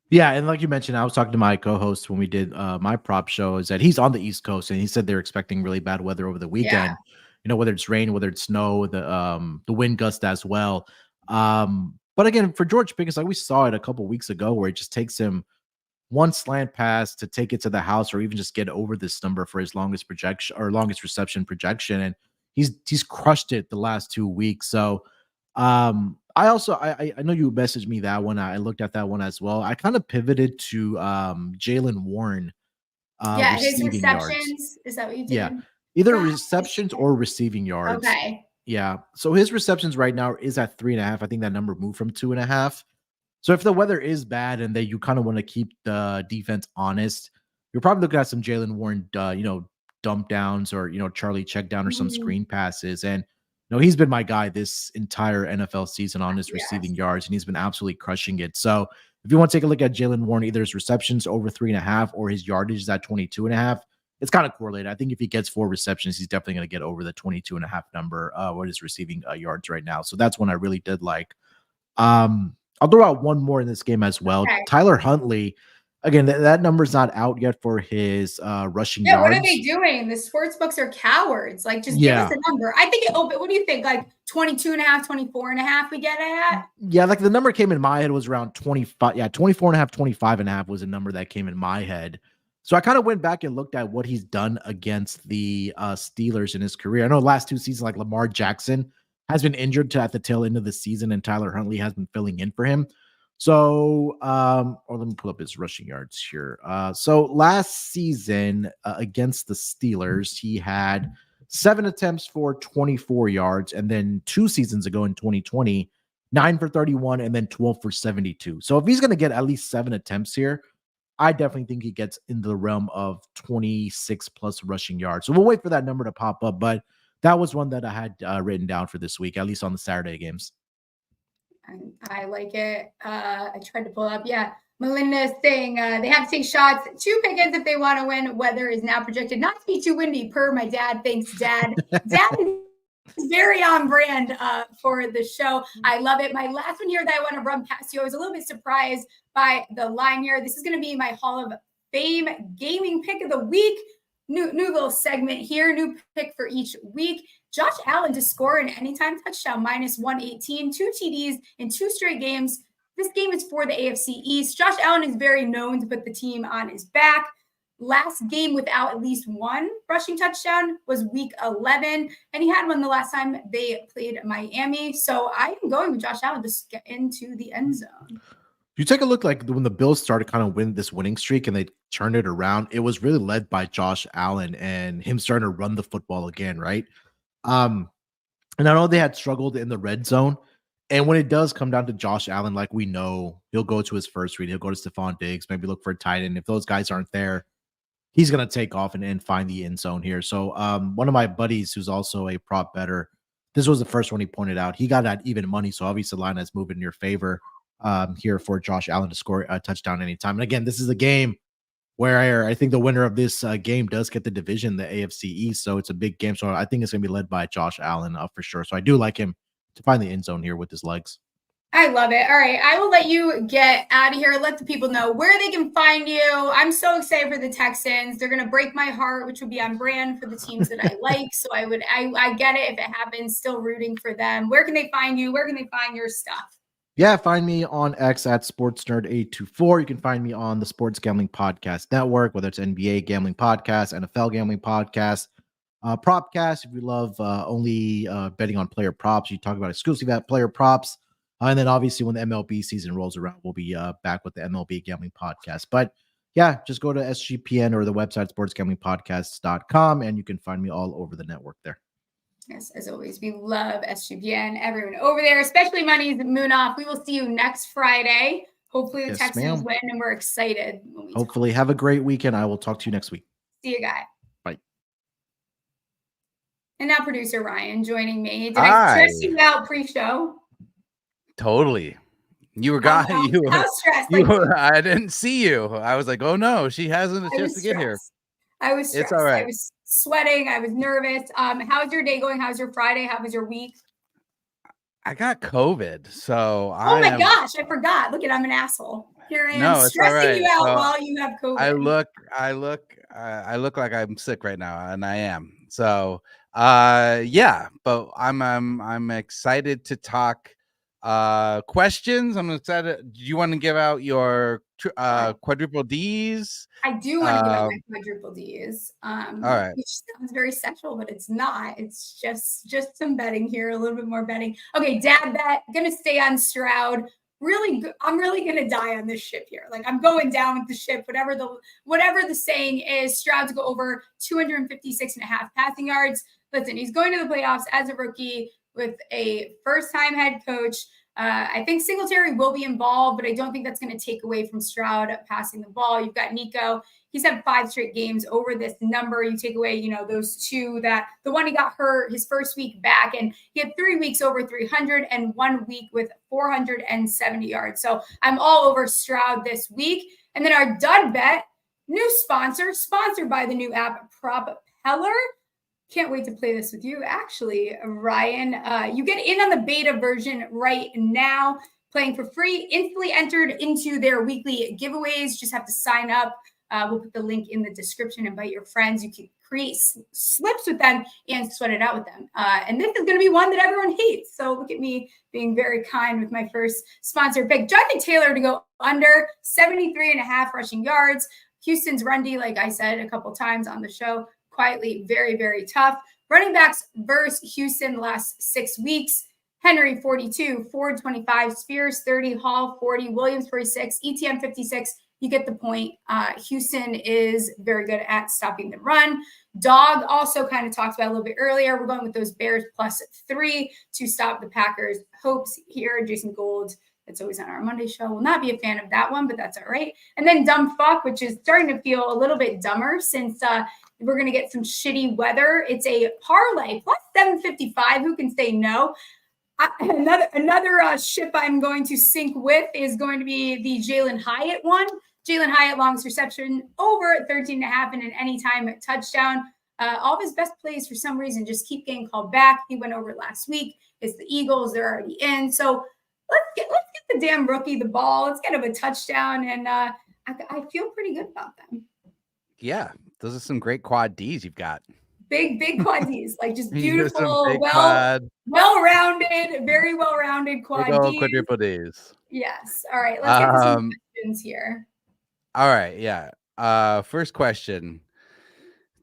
Yeah, and like you mentioned, I was talking to my co-host when we did my prop show, is that he's on the East Coast, and he said they're expecting really bad weather over the weekend. Whether it's rain, whether it's snow, the wind gust as well. But again, for George Pickens, like we saw it a couple weeks ago, where it just takes him one slant pass to take it to the house, or even just get over this number for his longest projection or longest reception projection, and he's crushed it the last 2 weeks. So I know you messaged me that one. I looked at that one as well. I kind of pivoted to Jaylen Warren. His receptions. Yards. Is that what you did? Yeah, either receptions or receiving yards. Okay. Yeah. So his receptions right now is at 3.5. I think that number moved from 2.5. So if the weather is bad and that you kind of want to keep the defense honest, you're probably looking at some Jalen Warren, dump downs or, Charlie check down or some Mhm. screen passes. And, he's been my guy this entire NFL season on his Yes. receiving yards, and he's been absolutely crushing it. So if you want to take a look at Jalen Warren, either his receptions over 3.5 or his yardage is at 22.5, it's kind of correlated. I think if he gets 4 receptions, he's definitely going to get over the 22.5 number, what is receiving yards right now. So that's one I really did like. I'll throw out one more in this game as well. Okay. Tyler Huntley, again, that number's not out yet for his rushing Yeah, yards. what are they doing? The sports books are cowards. Like, just give us a number. I think it open. What do you think? Like 22.5, 24.5 we get it at? Yeah, like the number came in my head was around 25. Yeah, 24.5, 25.5 was a number that came in my head. So I kind of went back and looked at what he's done against the Steelers in his career. I know last 2 seasons, like Lamar Jackson has been injured at the tail end of the season, and Tyler Huntley has been filling in for him. So, or let me pull up his rushing yards here. So last season against the Steelers, he had 7 attempts for 24 yards, and then 2 seasons ago in 2020, 9 for 31, and then 12 for 72. So if he's going to get at least 7 attempts here, I definitely think he gets into the realm of 26 plus rushing yards. So we'll wait for that number to pop up, but that was one that I had written down for this week, at least on the Saturday games. I like it. I tried to pull up. Yeah. Melinda's saying they have to take shots. 2 Pikkits if they want to win. Weather is now projected not to be too windy, per my dad. Thanks, Dad. Dad is very on brand for the show. I love it. My last one here that I want to run past you, I was a little bit surprised by the line here. This is going to be my Hall of Fame gaming pick of the week. New little segment here. New pick for each week. Josh Allen to score an anytime touchdown, minus 118, 2 TDs in 2 straight games. This game is for the AFC East. Josh Allen is very known to put the team on his back. Last game without at least 1 rushing touchdown was week 11, and he had one the last time they played Miami. So I am going with Josh Allen to get into the end zone. You take a look, like when the Bills started kind of win this winning streak and they turned it around, it was really led by Josh Allen and him starting to run the football again, right? And I know they had struggled in the red zone. And when it does come down to Josh Allen, like we know, he'll go to his first read. He'll go to Stephon Diggs, maybe look for a tight end. If those guys aren't there, he's going to take off and find the end zone here. So one of my buddies who's also a prop bettor, this was the first one he pointed out. He got at even money. So obviously the line has moved in your favor here for Josh Allen to score a touchdown anytime. And again, this is a game where I think the winner of this game does get the division, the AFC East. So it's a big game. So I think it's going to be led by Josh Allen for sure. So I do like him to find the end zone here with his legs. I love it. All right. I will let you get out of here. Let the people know where they can find you. I'm so excited for the Texans. They're going to break my heart, which would be on brand for the teams that I like. So I get it if it happens, still rooting for them. Where can they find you? Where can they find your stuff? Yeah, find me on X at SportsNerd824. You can find me on the Sports Gambling Podcast Network, whether it's NBA Gambling Podcast, NFL Gambling Podcast, Propcast. If you love only betting on player props, you talk about exclusive player props. And then obviously when the MLB season rolls around, we'll be back with the MLB Gambling Podcast. But yeah, just go to SGPN or the website sportsgamblingpodcasts.com, and you can find me all over the network there. Yes, as always, we love SGPN, everyone over there, especially Money's Munaf. We will see you next Friday. Hopefully the Texans win, and we're excited. Hopefully have a great weekend. I will talk to you next week. See you guys. Bye. And now producer Ryan joining me. Did I stress you out pre-show? Totally. You were gone. How stressed? I didn't see you. I was like, oh no, she hasn't a chance to get here. I was stressed. It's all right. I was sweating. I was nervous. How's your day going? How's your Friday? How was your week? I got COVID, so oh my gosh, I forgot. Look at, I'm an asshole. Here I am stressing you out while you have COVID. I look like I'm sick right now, and I am. So yeah, but I'm excited to talk questions. I'm excited. Do you want to give out your quadruple D's? I do want to give out my quadruple D's. All right. Which sounds very sexual, but it's not. It's just some betting here, a little bit more betting. Okay, dad bet. Gonna stay on Stroud. I'm really gonna die on this ship here. Like I'm going down with the ship, whatever the saying is. Stroud to go over 256.5 passing yards. listen, he's going to the playoffs as a rookie with a first-time head coach. I think Singletary will be involved, but I don't think that's going to take away from Stroud passing the ball. You've got Nico. He's had 5 straight games over this number. You take away, those 2 that the one he got hurt his first week back, and he had 3 weeks over 300 and 1 week with 470 yards. So I'm all over Stroud this week. And then our dud bet, new sponsor, sponsored by the new app Propeller. Can't wait to play this with you. Actually, Ryan, you get in on the beta version right now, playing for free, instantly entered into their weekly giveaways. Just have to sign up. We'll put the link in the description. Invite your friends. You can create slips with them and sweat it out with them. And this is going to be one that everyone hates. So look at me being very kind with my first sponsor pick. Jonathan Taylor to go under 73.5 rushing yards. Houston's run D, like I said a couple times on the show, quietly very, very tough. Running backs versus Houston the last 6 weeks. Henry 42, Ford 25, Spears 30, Hall 40, Williams 46, ETN 56. You get the point. Houston is very good at stopping the run. Dog also kind of talked about a little bit earlier. We're going with those Bears +3 to stop the Packers' hopes here. Jason Gold, that's always on our Monday show, will not be a fan of that one, but that's all right. And then Dumb Fuck, which is starting to feel a little bit dumber since we're going to get some shitty weather. It's a parlay +755. Who can say no? Another ship I'm going to sink with is going to be the Jalen Hyatt one. Jalen Hyatt, longest reception over 13.5 and an anytime touchdown. All of his best plays for some reason just keep getting called back. He went over it last week. It's the Eagles. They're already in. So let's get the damn rookie the ball. Let's get him a touchdown. And I feel pretty good about them. Yeah, those are some great quad Ds you've got. Big quad Ds, like just beautiful, well-rounded, very well-rounded quad Ds. Quadruple Ds. Yes. All right. Let's get some questions here. All right. Yeah. First question.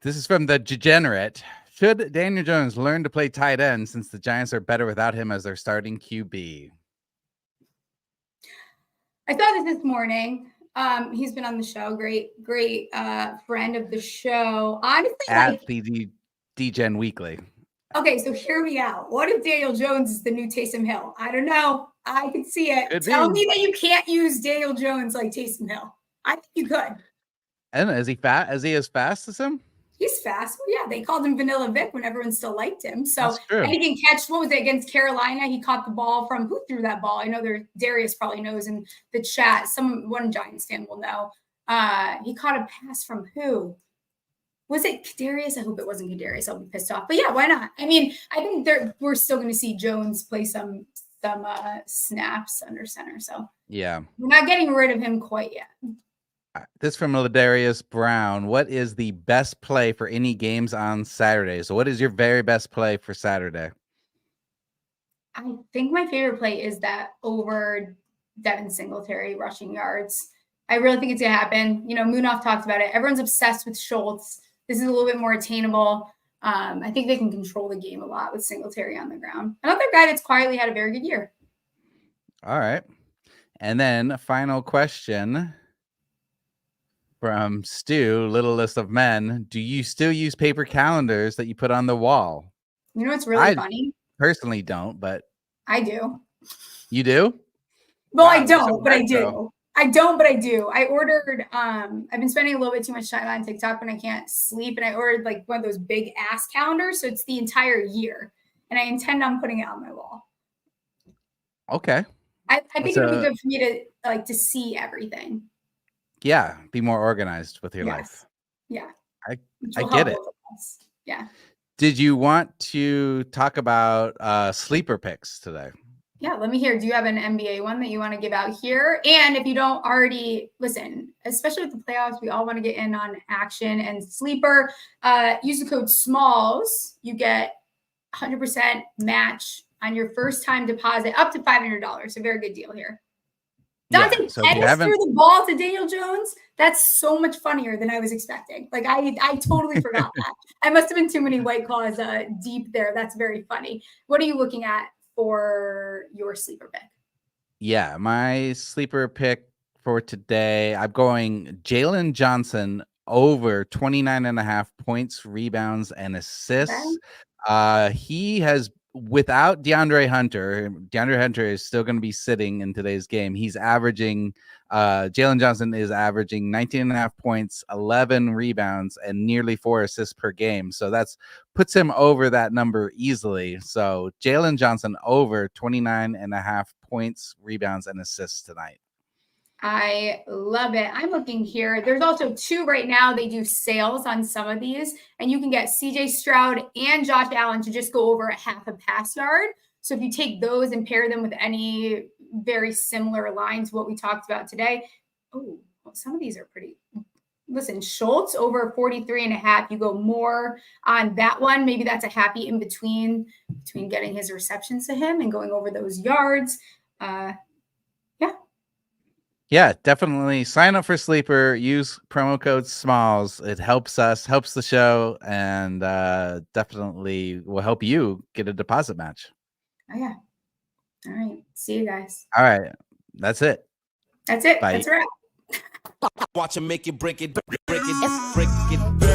This is from the Degenerate. Should Daniel Jones learn to play tight end since the Giants are better without him as their starting QB? I saw this morning. He's been on the show. Great friend of the show. Honestly, at the DGen Weekly. Okay, so hear me out. What if Daniel Jones is the new Taysom Hill? I don't know. I could see it. Tell me that you can't use Daniel Jones like Taysom Hill. I think you could. And is he fast? Is he as fast as him? He's fast. Well, yeah, they called him Vanilla Vic when everyone still liked him. So and he can catch. What was it against Carolina? He caught the ball from who threw that ball? I know Darius probably knows in the chat. One Giants fan will know. He caught a pass from who? Was it Kadarius? I hope it wasn't Kadarius. I'll be pissed off. But yeah, why not? I mean, I think we're still going to see Jones play some snaps under center. So yeah, we're not getting rid of him quite yet. This from Ladarius Brown. What is the best play for any games on Saturday? So what is your very best play for Saturday? I think my favorite play is that over Devin Singletary rushing yards. I really think it's going to happen. Munaf talked about it. Everyone's obsessed with Schultz. This is a little bit more attainable. I think they can control the game a lot with Singletary on the ground. Another guy that's quietly had a very good year. All right. And then a final question from Stu, Littlest of Men. Do you still use paper calendars that you put on the wall? You know what's really funny? Personally don't, but I do. You do? Well, wow, I don't, but I do. I don't, but I do. I ordered, I've been spending a little bit too much time on TikTok when I can't sleep. And I ordered like one of those big ass calendars. So it's the entire year. And I intend on putting it on my wall. Okay. I think it'll be good for me to see everything. Yeah. Be more organized with your life. Yeah. I get it. Yeah. Did you want to talk about sleeper picks today? Yeah, let me hear. Do you have an NBA one that you want to give out here? And if you don't already, listen, especially with the playoffs, we all want to get in on action and sleeper. Use the code SMALLS. You get 100% match on your first time deposit up to $500. A very good deal here. Dante Pettis threw the ball to Daniel Jones. That's so much funnier than I was expecting. Like I totally forgot that. I must have been too many White Claws deep there. That's very funny. What are you looking at for your sleeper pick? Yeah, my sleeper pick for today, I'm going Jalen Johnson over 29.5 points, rebounds, and assists. He has, without DeAndre Hunter is still going to be sitting in today's game. He's averaging, Jalen Johnson is averaging 19.5 points, 11 rebounds, and nearly 4 assists per game. So that's puts him over that number easily. So Jalen Johnson over 29.5 points, rebounds, and assists tonight. I love it. I'm looking here. There's also 2 right now. They do sales on some of these, and you can get CJ Stroud and Josh Allen to just go over a half a pass yard. So if you take those and pair them with any very similar lines, what we talked about today. Oh, well, some of these are pretty. Listen, Schultz over 43.5. You go more on that one. Maybe that's a happy in between getting his receptions to him and going over those yards. Yeah, definitely sign up for Sleeper. Use promo code Smalls. It helps us, helps the show, and definitely will help you get a deposit match. Oh, yeah. All right. See you guys. All right. That's it. That's it. Bye. That's a wrap. Watch him make it, break it, break it, break it.